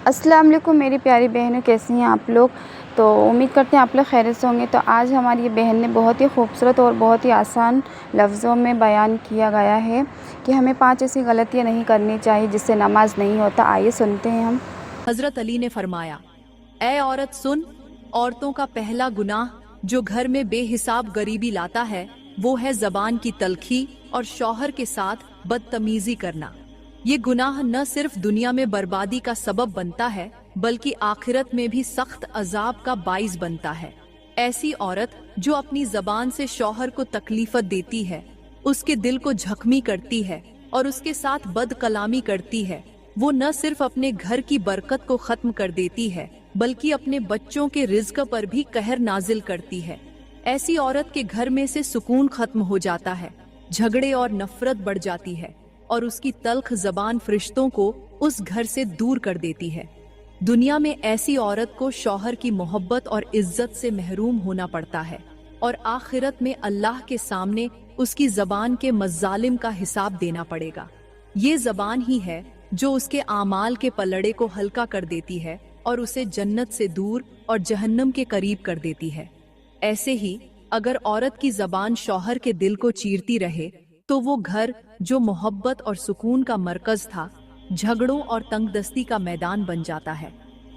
अस्सलाम वालेकुम मेरी प्यारी बहनों, कैसी हैं आप लोग। तो उम्मीद करते हैं आप लोग खैरियत से होंगे। तो आज हमारी ये बहन ने बहुत ही खूबसूरत और बहुत ही आसान लफ्ज़ों में बयान किया गया है कि हमें 5 ऐसी गलतियां नहीं करनी चाहिए जिससे नमाज नहीं होता। आइए सुनते हैं हम। हजरत अली ने फरमाया, ऐ औरत सुन, औरतों का पहला गुनाह जो घर में बेहिसाब गरीबी लाता है वो है जबान की तलखी और शौहर के साथ बदतमीजी करना। ये गुनाह न सिर्फ दुनिया में बर्बादी का सबब बनता है बल्कि आखिरत में भी सख्त अजाब का बाइस बनता है। ऐसी औरत जो अपनी जबान से शौहर को तकलीफत देती है, उसके दिल को जख्मी करती है और उसके साथ बद कलामी करती है, वो न सिर्फ अपने घर की बरकत को खत्म कर देती है बल्कि अपने बच्चों के रिज्क पर भी कहर नाजिल करती है। ऐसी औरत के घर में से सुकून खत्म हो जाता है, झगड़े और नफरत बढ़ जाती है और उसकी तल्ख जबान फरिश्तों को उस घर से दूर कर देती है। दुनिया में ऐसी औरत को शौहर की मोहब्बत और इज्जत से महरूम होना पड़ता है और आखिरत में अल्लाह के सामने उसकी जबान के मज़ालिम का हिसाब देना पड़ेगा। ये जबान ही है जो उसके आमाल के पलड़े को हल्का कर देती है और उसे जन्नत से दूर और जहन्नम के करीब कर देती है। ऐसे ही अगर औरत की जबान शौहर के दिल को चीरती रहे तो वो घर जो मोहब्बत और सुकून का मरकज था, झगड़ों और तंगदस्ती का मैदान बन जाता है।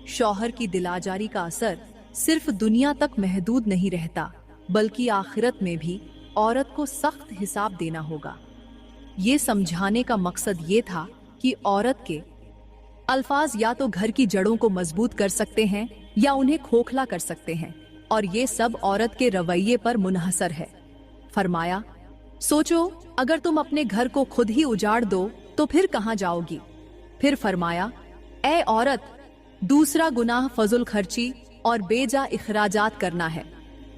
शौहर की दिलाजारी का असर सिर्फ दुनिया तक महदूद नहीं रहता बल्कि आखिरत में भी औरत को सख्त हिसाब देना होगा। ये समझाने का मकसद ये था कि औरत के अल्फाज या तो घर की जड़ों को मजबूत कर सकते हैं या उन्हें खोखला कर सकते हैं, और ये सब औरत के रवैये पर मुनहसर है। फरमाया, सोचो अगर तुम अपने घर को खुद ही उजाड़ दो तो फिर कहाँ जाओगी। फिर फरमाया, ऐ औरत, दूसरा गुनाह फजुल खर्ची और बेजा इखराजात करना है।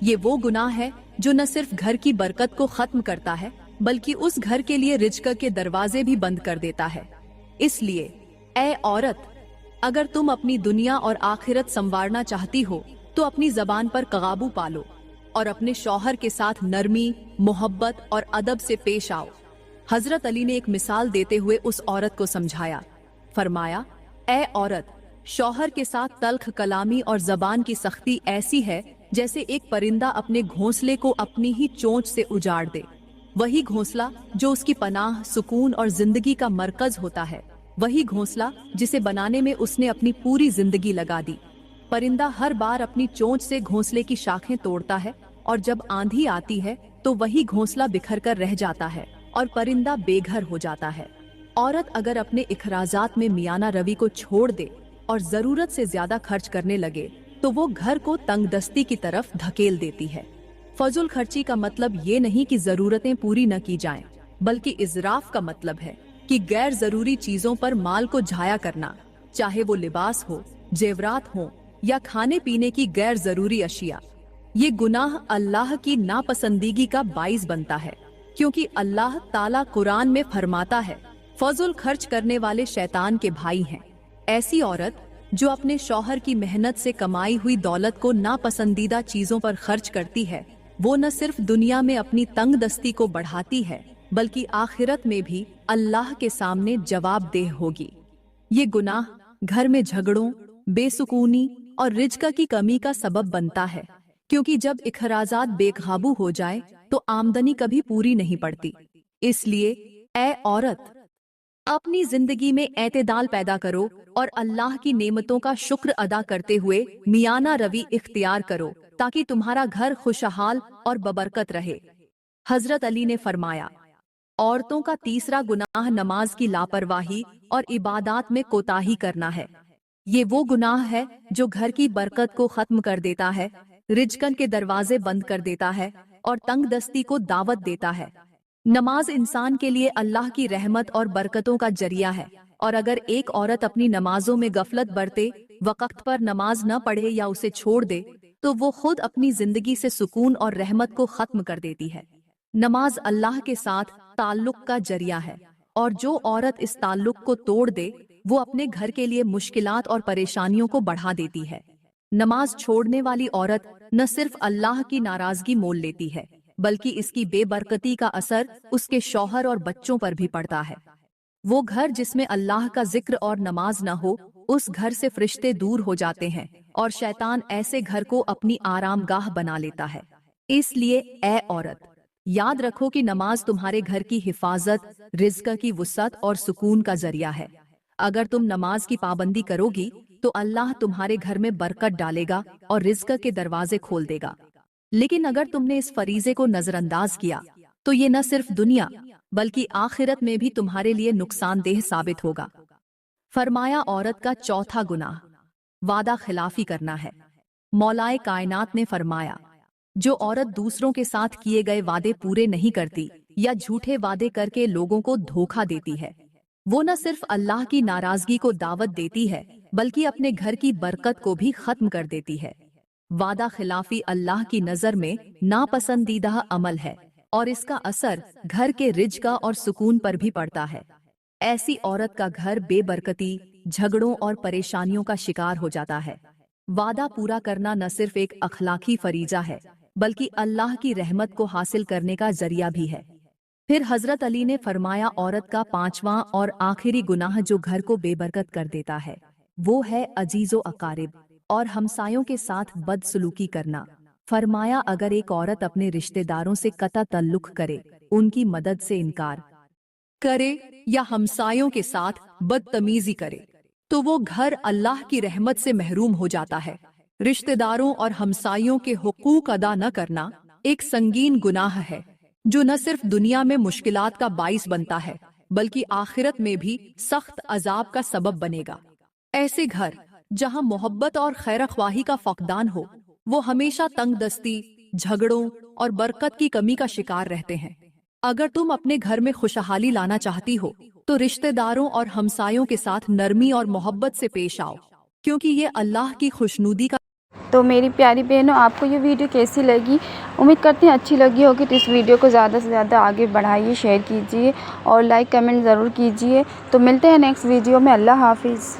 ये वो गुनाह है जो न सिर्फ घर की बरकत को खत्म करता है बल्कि उस घर के लिए रिज्क के दरवाजे भी बंद कर देता है। इसलिए ऐ औरत, अगर तुम अपनी दुनिया और आखिरत संवारना चाहती हो तो अपनी जबान पर काबू पालो और अपने शौहर के साथ नरमी, मोहब्बत और अदब से पेश आओ। हजरत अली ने एक मिसाल देते हुए उस औरत को समझाया। फरमाया, ऐ औरत, शौहर के साथ तल्ख कलामी और जबान की सख्ती ऐसी है जैसे एक परिंदा अपने घोंसले को अपनी ही चोंच से उजाड़ दे। वही घोंसला जो उसकी पनाह, सुकून और जिंदगी का मरकज होता है, वही घोंसला जिसे बनाने में उसने अपनी पूरी जिंदगी लगा दी। परिंदा हर बार अपनी चोंच से घोंसले की शाखें तोड़ता है और जब आंधी आती है तो वही घोंसला बिखर कर रह जाता है और परिंदा बेघर हो जाता है। औरत अगर अपने इखराजात में मियाना रवि को छोड़ दे और जरूरत से ज्यादा खर्च करने लगे तो वो घर को तंगदस्ती की तरफ धकेल देती है। फजुल खर्ची का मतलब ये नहीं कि जरूरतें पूरी न की जाएं, बल्कि इजराफ का मतलब है कि गैर जरूरी चीजों पर माल को जाया करना, चाहे वो लिबास हो, जेवरात हो या खाने पीने की गैर जरूरी अशिया। ये गुनाह अल्लाह की नापसंदीगी का बाइस बनता है, क्योंकि अल्लाह ताला कुरान में फरमाता है, फजुल खर्च करने वाले शैतान के भाई हैं। ऐसी औरत जो अपने शौहर की मेहनत से कमाई हुई दौलत को नापसंदीदा चीजों पर खर्च करती है, वो न सिर्फ दुनिया में अपनी तंगदस्ती को बढ़ाती है बल्कि आखिरत में भी अल्लाह के सामने जवाबदेह होगी। ये गुनाह घर में झगड़ों, बेसुकूनी और रिज्क की कमी का सबब बनता है, क्योंकि जब इखराजात बेकाबू हो जाए तो आमदनी कभी पूरी नहीं पड़ती। इसलिए ऐ औरत, अपनी जिंदगी में एतदाल पैदा करो और अल्लाह की नेमतों का शुक्र अदा करते हुए मियाना रवि इख्तियार करो ताकि तुम्हारा घर खुशहाल और बबरकत रहे। हजरत अली ने फरमाया, औरतों का तीसरा गुनाह नमाज की लापरवाही और इबादत में कोताही करना है। ये वो गुनाह है जो घर की बरकत को खत्म कर देता है, रिज्कन के दरवाजे बंद कर देता है और तंगदस्ती को दावत देता है। नमाज इंसान के लिए अल्लाह की रहमत और बरकतों का जरिया है, और अगर एक औरत अपनी नमाजों में गफलत बरते, वक्त पर नमाज न पढ़े या उसे छोड़ दे तो वो खुद अपनी जिंदगी से सुकून और रहमत को खत्म कर देती है। नमाज अल्लाह के साथ ताल्लुक का जरिया है, और जो औरत इस ताल्लुक को तोड़ दे वो अपने घर के लिए मुश्किलात और परेशानियों को बढ़ा देती है। नमाज छोड़ने वाली औरत न सिर्फ अल्लाह की नाराजगी मोल लेती है बल्कि इसकी बेबरकती का असर उसके शौहर और बच्चों पर भी पड़ता है। वो घर जिसमें अल्लाह का जिक्र और नमाज न हो उस घर से फरिश्ते दूर हो जाते हैं और शैतान ऐसे घर को अपनी आरामगाह बना लेता है। इसलिए ए औरत, याद रखो कि नमाज तुम्हारे घर की हिफाजत, रिज़्क की वुसअत और सुकून का जरिया है। अगर तुम नमाज की पाबंदी करोगी तो अल्लाह तुम्हारे घर में बरकत डालेगा और रिज़्क के दरवाजे खोल देगा। लेकिन अगर तुमने इस फरीजे को नजरअंदाज किया तो ये न सिर्फ दुनिया बल्कि आखिरत में भी तुम्हारे लिए नुकसानदेह साबित होगा। फरमाया औरत का चौथा गुनाह वादा खिलाफी करना है। मौलाए कायनात ने फरमाया, जो औरत दूसरों के साथ किए गए वादे पूरे नहीं करती या झूठे वादे करके लोगों को धोखा देती है, वो न सिर्फ अल्लाह की नाराजगी को दावत देती है बल्कि अपने घर की बरकत को भी खत्म कर देती है। वादा खिलाफी अल्लाह की नजर में नापसंदीदा अमल है और इसका असर घर के रिज़्क और सुकून पर भी पड़ता है। ऐसी औरत का घर बेबरकती, झगड़ों और परेशानियों का शिकार हो जाता है। वादा पूरा करना न सिर्फ एक अखलाकी फरीजा है बल्कि अल्लाह की रहमत को हासिल करने का जरिया भी है। फिर हजरत अली ने फरमाया, औरत का पांचवां और आखिरी गुनाह जो घर को बेबरकत कर देता है वो है अजीजो अकारिब और हमसायों के साथ बदसलूकी करना। फरमाया, अगर एक औरत अपने रिश्तेदारों से कता तल्लुक करे, उनकी मदद से इनकार करे या हमसायों के साथ बदतमीजी करे तो वो घर अल्लाह की रहमत से महरूम हो जाता है। रिश्तेदारों और हमसायों के हुकूक अदा न करना एक संगीन गुनाह है जो न सिर्फ दुनिया में मुश्किलात का बाइस बनता है बल्कि आखिरत में भी सख्त अजाब का सबब बनेगा। ऐसे घर जहां मोहब्बत और खैरख्वाही का फकदान हो वो हमेशा तंगदस्ती, झगड़ों और बरकत की कमी का शिकार रहते हैं। अगर तुम अपने घर में खुशहाली लाना चाहती हो तो रिश्तेदारों और हमसायों के साथ नरमी और मोहब्बत से पेश आओ, क्योंकि ये अल्लाह की खुशनुदी का। तो मेरी प्यारी बहनों, आपको ये वीडियो कैसी लगी? उम्मीद करते हैं अच्छी लगी होगी। तो इस वीडियो को ज़्यादा से ज़्यादा आगे बढ़ाइए, शेयर कीजिए और लाइक कमेंट ज़रूर कीजिए। तो मिलते हैं नेक्स्ट वीडियो में। अल्लाह हाफिज़।